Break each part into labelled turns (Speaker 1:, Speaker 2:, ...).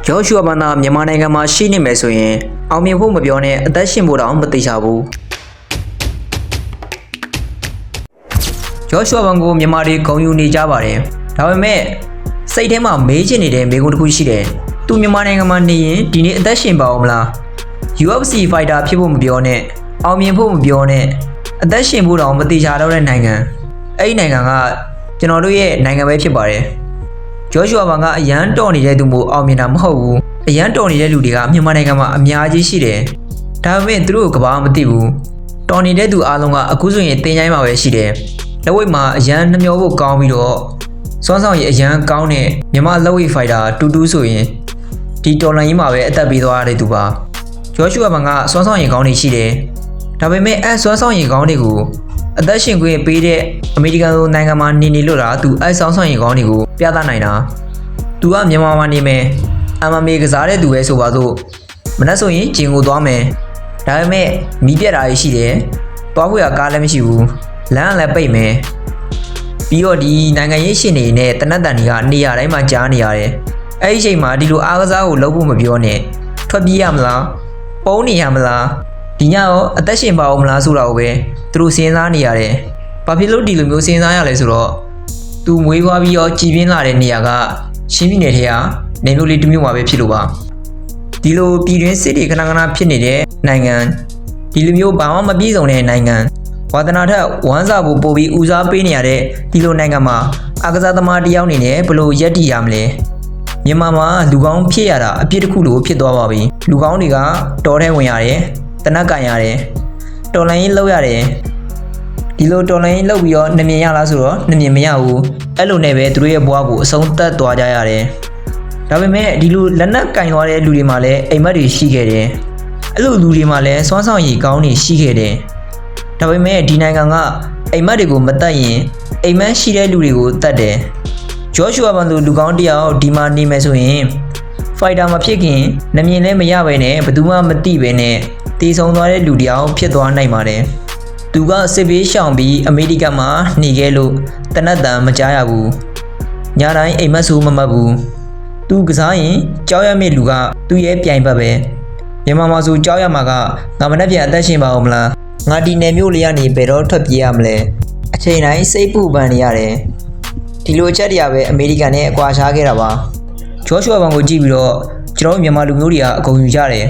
Speaker 1: ဂျောရှုအာဘာနာမြန်မာနိုင်ငံမှာရှိနေမယ်ဆိုရင်အောင်မြင်ဖို့မပြောနဲ့အသက်ရှင်ဖို့တောင်မသိချဘူးဂျောရှုအာဘန်ကိုမြန်မာတွေဂုဏ်ယူနေကြပါတယ်ဒါပေမဲ့စိတ်ထဲမှာမေးချင်နေတဲ့မေးခွန်းတစ်ခုရှိတယ်သူမြန်မာနိုင်ငံမှာနေရင်ဒီနေ့အသက်ရှင်ပါအောင်မလား UFC fighter ဖြစ်ဖို့မပြောနဲ့အောင်မြင်ဖို့မပြောနဲ့အသက်ရှင်ဖို့တောင်မသိချတော့တဲ့နိုင်ငံအဲ့ဒီနိုင်ငံကကျွန်တော်တို့ရဲ့နိုင်ငံပဲဖြစ်ပါတယ်ဂျောရှုအာဘန်ကအရန်တော်နေတဲ့သူမျိုးအောင်မြင်တာမဟုတ်ဘူးအရန်တော်နေတဲ့လူတွေကမြန်မာနိုင်ငံမှာအများကြီးရှိတယ်ဒါပေမဲ့သူတို့ကဘာမှမသိဘူးတော်နေတဲ့သူအားလုံးကအခုဆိုရင်တင်ချိုင်းမှာပဲရှိတယ်လက်ဝိတ်မှာအရန်နှမျောဖို့ကောင်းပြီးတော့စွမ်းဆောင်ရည်အရန်ကောင်းတဲ့မြန်မာလက်ဝိတ်ဖိုက်တာတူတူဆိုရင်ဒီတော်လန်ကြီးမှာပဲအသက်ပေးသွားရတဲ့သူပါဂျောရှုအာဘန်ကစွမ်းဆောင်ရည်ကောင်းနေရှိတယ်ဒါပေမဲ့စွမ်းဆောင်ရည်ကောင်းတွေကိုအသက်ရှင်ခွင့်ပေးတဲ့အမေရိကန်နိုင်ငံမှာနေလို့လားသူစွမ်းဆောင်ရည်ကောင်းတွေကိုပြသနိုင်တာသူကမြန်မာမှာနေမယ်MMA ကစားတဲ့သူပဲဆိုပါစို့မနှက်ဆိုရင်ဂျင်ကိုသွားမယ်ဒါပေမဲ့မီးပြတ်တာရှိတယ်သွားဖို့ရကားလည်းမရှိဘူးလမ်းလည်းပိတ်မယ်ပြီးတော့ဒီနိုင်ငံရေးရှင်တွေနဲ့တနက်တန်တွေကနေရာတိုင်းမှာကြားနေရတယ်အဲ့ဒီအချိန်မှာဒီလိုအားကစားကိုလုပ်ဖို့မပြောနဲ့ထွက်ပြေးရမလားပုံနေရမလားဒီညရောအသက်ရှင်ပါအောင်မလားဆိုတာကိုပဲသူတို့စဉ်းစားနေရတယ်ဘာဖြစ်လို့ဒီလိုမျိုးစဉ်းစားရလဲဆိုတော့သူမွေးဖွားပြီးတော့ကြည်ပြင်းလာတဲ့နေရာကရှင်းပြည်နယ်ထဲကနေမျိုးလေးတစ်မျိုးမှာပဲဖြစ်လို့ပါဒီလိုပြည်တွင်းစစ်တွေခဏခဏဖြစ်နေတဲ့နိုင်ငံဒီလိုမျိုးဘာမှမပြည့်စုံတဲ့နိုင်ငံဝါသနာထက်ဝမ်းစာဖို့ပို့ပြီးဦးစားပေးနေရတဲ့ဒီလိုနိုင်ငံမှာအာကစားသမားတယောက်အနေနဲ့ဘယ်လိုရက်တည်ရမလဲမြန်မာမှာလူကောင်းဖြစ်ရတာအပြစ်တစ်ခုလိုဖြစ်သွားပါပြီလူကောင်းတွေကတော်ထဲဝင်ရတယ်တနက်ကင်ရတယ်တော်လိုင်းရေးလောက်ရတယ်ဒီလိုတော်လိုင်းရေးလောက်ပြီးတော့နှမြင်ရလားဆိုတော့နှမြင်မရဘူးအဲ့လိုနဲ့ပဲသူတို့ရဲ့ဘဝကိုအဆုံးသတ်သွားကြရတယ်ဒါပေမဲ့ဒီလိုလက်နက်ကင်သွားတဲ့လူတွေမှာလည်းအိမ်မက်တွေရှိခဲ့တယ်အဲ့လိုလူတွေမှာလည်းစွမ်းဆောင်ရည်ကောင်းတွေရှိခဲ့တယ်ဒါပေမဲ့ဒီနိုင်ငံကအိမ်မက်တွေကိုမတတ်ရင်အိမ်မက်ရှိတဲ့လူတွေကိုတတ်တယ်ဂျောရှုအာဘန်လူကောင်းတယောက်ဒီမှာနေမယ်ဆိုရင်ဖိုက်တာမဖြစ်ခင်နှမြင်လည်းမရဘဲနဲ့ဘယ်သူမှမသိဘဲနဲ့တည်ဆုံသွားတဲ့လူတယောက်ဖြစ်သွားနိုင်ပါတယ်သူကစစ်ဘေးရှောင်ပြီးအမေရိကန်မှာနေခဲ့လို့တနတ်တန်မကြားရဘူးညတိုင်းအိမ်မက်ဆူမမတ်ဘူးသူကစားရင်ကြောက်ရမယ့်လူကသူ့ရဲ့ပြိုင်ဘက်ပဲမြန်မာမှာဆိုကြောက်ရမှာကငါမနဲ့ပြန်အသက်ရှင်ပါဦးမလားငါဒီနယ်မျိုးလေးကနေဘယ်တော့ထွက်ပြေးရမလဲအချိန်တိုင်းစိတ်ပူပန်နေရတယ်ဒီလိုအချက်တွေကပဲအမေရိကန်နဲ့အကွာခြားခဲ့တာပါဂျောရှုအာဘန်ကိုကြည့်ပြီးတော့ကျွန်တော်မြန်မာလူမျိုးတွေကအကုန်ယူကြတယ်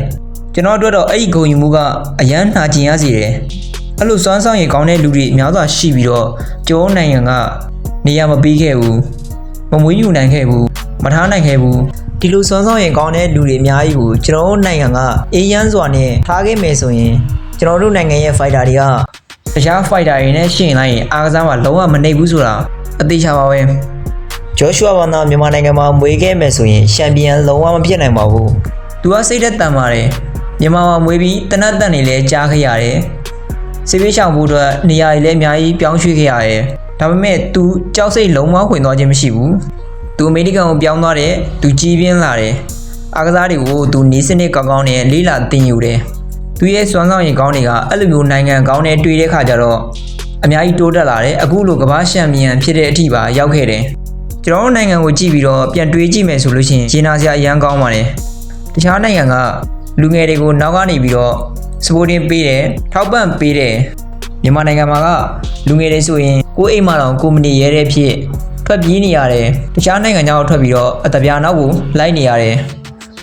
Speaker 1: ကျွန်တော်တို့တော့အဲ့ဒီဂုဏ်ယူမှုကအရန်နှာကျင်ရစေတယ်အဲ့လိုစွမ်းဆောင်ရည်ကောင်းတဲ့လူတွေအများစွာရှိပြီးတော့ကျွန်တော်နိုင်ငံကနေရာမပေးခဲ့ဘူးမမွေးယူနိုင်ခဲ့ဘူးမထားနိုင်ခဲ့ဘူးဒီလိုစွမ်းဆောင်ရည်ကောင်းတဲ့လူတွေအများကြီးကိုကျွန်တော်နိုင်ငံကအေးရမ်းစွာနဲ့ထားခဲ့မယ်ဆိုရင်ကျွန်တော်တို့နိုင်ငံရဲ့ဖိုက်တာတွေကတခြားဖိုက်တာတွေနဲ့ရှင်လိုက်ရင်အားကစားမှာလုံးဝမနှိပ်ဘူးဆိုတာအသေးချပါပဲဂျောရှုအာဘန်ကမြန်မာနိုင်ငံမှာမွေးခဲ့မယ်ဆိုရင်ချန်ပီယံလုံးဝမဖြစ်နိုင်ပါဘူးသူကစိတ်သက်တန်ပါတယ်မြန်မာမှာမွေးပြီးတနတ်တန်တွေလည်းကြားခဲ့ရတယ်စစ်ဘေးရှောင်ဖို့အတွက်နေရာတွေလည်းအများကြီးပြောင်းရွှေ့ခဲ့ရတယ်ဒါပေမဲ့သူကြောက်စိတ်လုံးဝဝင်သွားခြင်းမရှိဘူးသူအမေရိကန်ကိုပြောင်းသွားတယ်သူကြီးပြင်းလာတယ်အားကစားတွေကိုသူနေစနစ်ကောင်းကောင်းနဲ့လေးလာသင်ယူတယ်သူရဲ့စွမ်းဆောင်ရည်ကောင်းတွေကအဲ့လိုမျိုးနိုင်ငံကောင်းနဲ့တွေ့တဲ့ခါကျတော့အများကြီးတိုးတက်လာတယ်အခုလိုကမ္ဘာချန်ပီယံဖြစ်တဲ့အထိပါရောက်ခဲ့တယ်ကျွန်တော်တို့နိုင်ငံကိုကြည့်ပြီးတော့ပြန်တွေးကြည့်မယ်ဆိုလို့ရှိရင်ဂျင်းနာစရာအရန်ကောင်းပါတယ်တခြားနိုင်ငံကလူငယ်တွေကိုနောက်ကနေပြီးတော့စပိုတင်ပေးတယ်ထောက်ပံ့ပေးတယ်မြန်မာနိုင်ငံမှာကလူငယ်တွေဆိုရင်ကိုယ်အိမ်မှာတော့ကိုမနေရဲတဲ့ဖြစ်ထွက်ပြေးနေရတယ်တခြားနိုင်ငံကြောင်းထွက်ပြီးတော့အတပြားနောက်ကိုလိုက်နေရတယ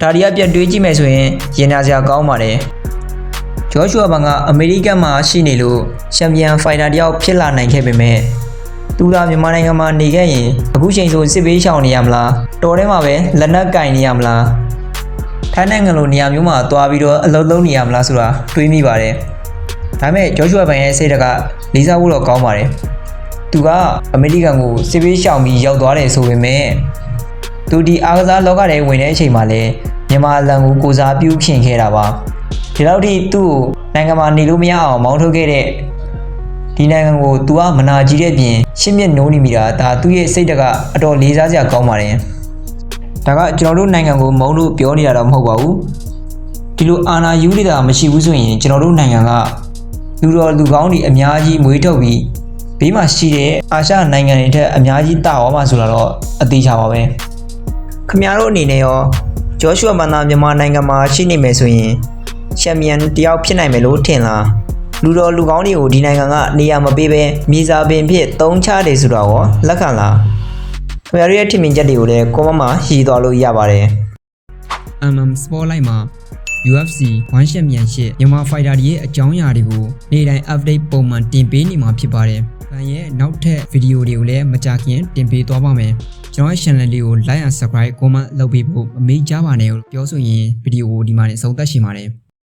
Speaker 1: ်ဒါတွေကပြန်တွေးကြည့်မယ်ဆိုရင်ဂျင်းနာစရာကောင်းပါတယ်ဂျောရှုအာဘန်ကအမေရိကန်မှာရှိနေလို့ချန်ပီယံဖိုက်တာတယောက်ဖြစ်လာနိုင်ခဲ့ပေမဲ့သူကမြန်မာနိုင်ငံမှာနေခဲ့ရင်အခုချိန်ဆိုစစ်ဘေးရှောင်နေရမလားတော်ထဲမှာပဲလက်နက်ကင်နေရမလားထိုင်းနိုင်ငံလိုနေရာမျိုးမှာသွားပြီးတော့အလုပ်လုပ်နေရမလားဆိုတာတွေးမိပါတယ်ဒါပေမဲ့ဂျောရှုအာဘန်ရဲ့စိတ်ဓာတ်ကလေးစားဖို့တော့ကောင်းပါတယ်သူကအမေရိကန်ကိုစစ်ဘေးရှောင်ပြီးရောက်သွားတယ်ဆိုပေမဲ့သူဒီအားကစားလောကထဲဝင်တဲ့အချိန်မှာလည်းမြန်မာလန်ကိုကိုစားပြုခင်ခဲ့တာပါဒီလောက်ထိသူ့ကိုနိုင်ငံမှာနေလို့မရအောင်မောင်းထုတ်ခဲ့တဲ့ဒီနိုင်ငံကိုသူကမနာကြီးတဲ့ပြင်ရှင်းမြတ်နိုးနေမိတာဒါသူ့ရဲ့စိတ်ဓာတ်ကအတော်လေးစားစရာကောင်းပါတယ်ဒါကကျွန်တော်တို့နိုင်ငံကိုမုန်းလို့ပြောနေတာတော့မဟုတ်ပါဘူးဒီလိုအာဏာယူနေတာမရှိဘူးဆိုရင်ကျွန်တော်တို့နိုင်ငံကလူတော်လူကောင်းတွေအများကြီးမွေးထုတ်ပြီးဘေးမှာရှိတဲ့အာရှနိုင်ငံတွေထက်အများကြီးတာသွားမှာဆိုတာတော့အသေးချပါပဲခင်ဗျားတို့အနေနဲ့ရော ဂျောရှုဘာနာမြန်မာနိုင်ငံမှာရှိနေမယ်ဆိုရင်ချန်ပီယံတယောက်ဖြစ်နိုင်မယ်လို့ထင်လားလူတော်လူကောင်းတွေကိုဒီနိုင်ငံကနေရာမပေးဘဲမြေစာပင်ဖြစ်သုံးချတယ်ဆိုတော့ရောလက်ခံလားခင်ဗျားတို့ရဲ့ထင်မြင်ချက်တွေကိုလည်းကွန်မန့်မှာရေးသွားလို့ရပါတယ် Spotlight မှာ UFC 1 Champion မြန်မာဖိုက်တာတွေရဲ့အကြောင်းအရာတွေကိုနေ့တိုင်း update ပုံမှန်တင်ပေးနေမှာဖြစ်ပါတယ်။ဗန်ရဲ့နောက်ထပ်ဗီဒီယိုတွေကိုလည်းမကြာခင်တင်ပေးသွားပါမယ်။ကျွန်တော်ရဲ့ channel လေးကို like and subscribe comment လုပ်ပေးဖို့မမေ့ကြပါနဲ့လို့ပြောဆိုရင်ဗီဒီယိုကိုဒီမှာနေအဆုံးသတ်ရှင်ပါတယ်။